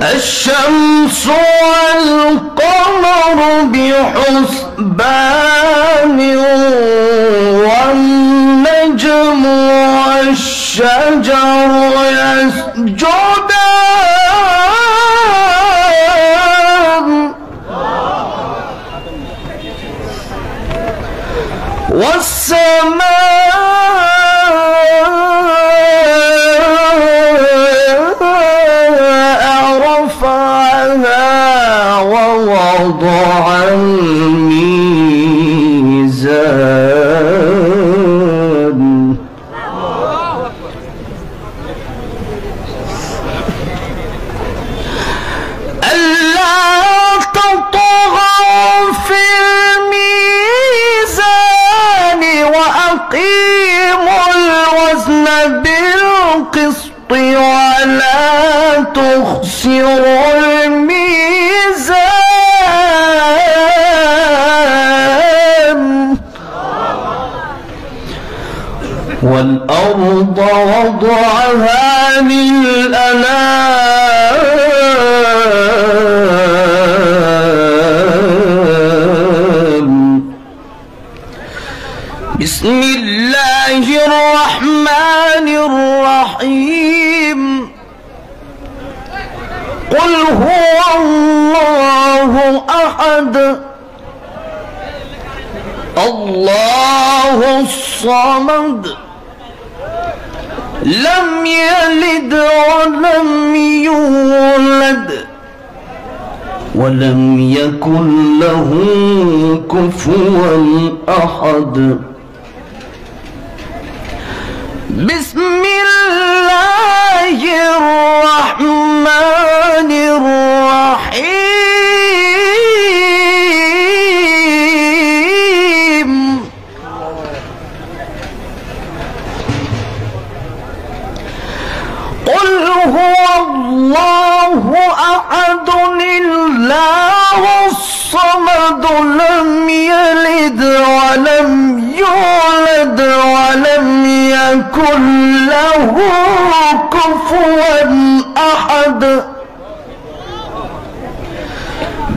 الشمس والقمر بحسبان والنجم والشجر يسجدان ووضع الميزان ألا تطغوا في الميزان وأقيموا الوزن بالقسط ولا تخسروا والأرض وضعها للأنام بسم الله الرحمن الرحيم قل هو الله أحد الله الصمد لم يلد ولم يولد ولم يكن له كفوا أحد بسم الله الرحمن الرحيم قل هو الله أحد الله الصمد لم يلد ولم يولد ولم يكن له كفوا أحد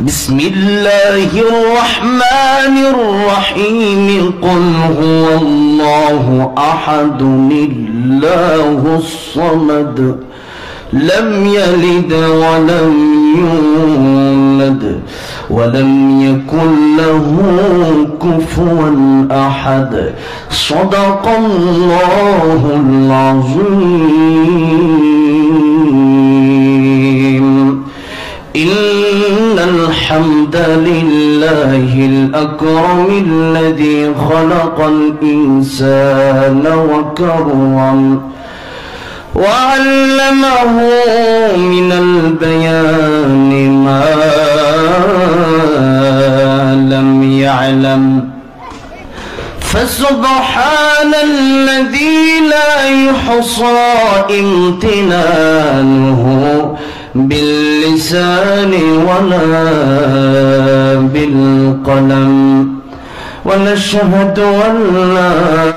بسم الله الرحمن الرحيم قل هو الله أحد الله الصمد لم يلد ولم يولد ولم يكن له كفوا أحد صدق الله العظيم إن الحمد لله الأكرم الذي خلق الإنسان وكرم وعلمه من البيان ما لم يعلم فسبحان الذي لا يحصى امتنانه باللسان ولا بالقلم ونشهد أن لا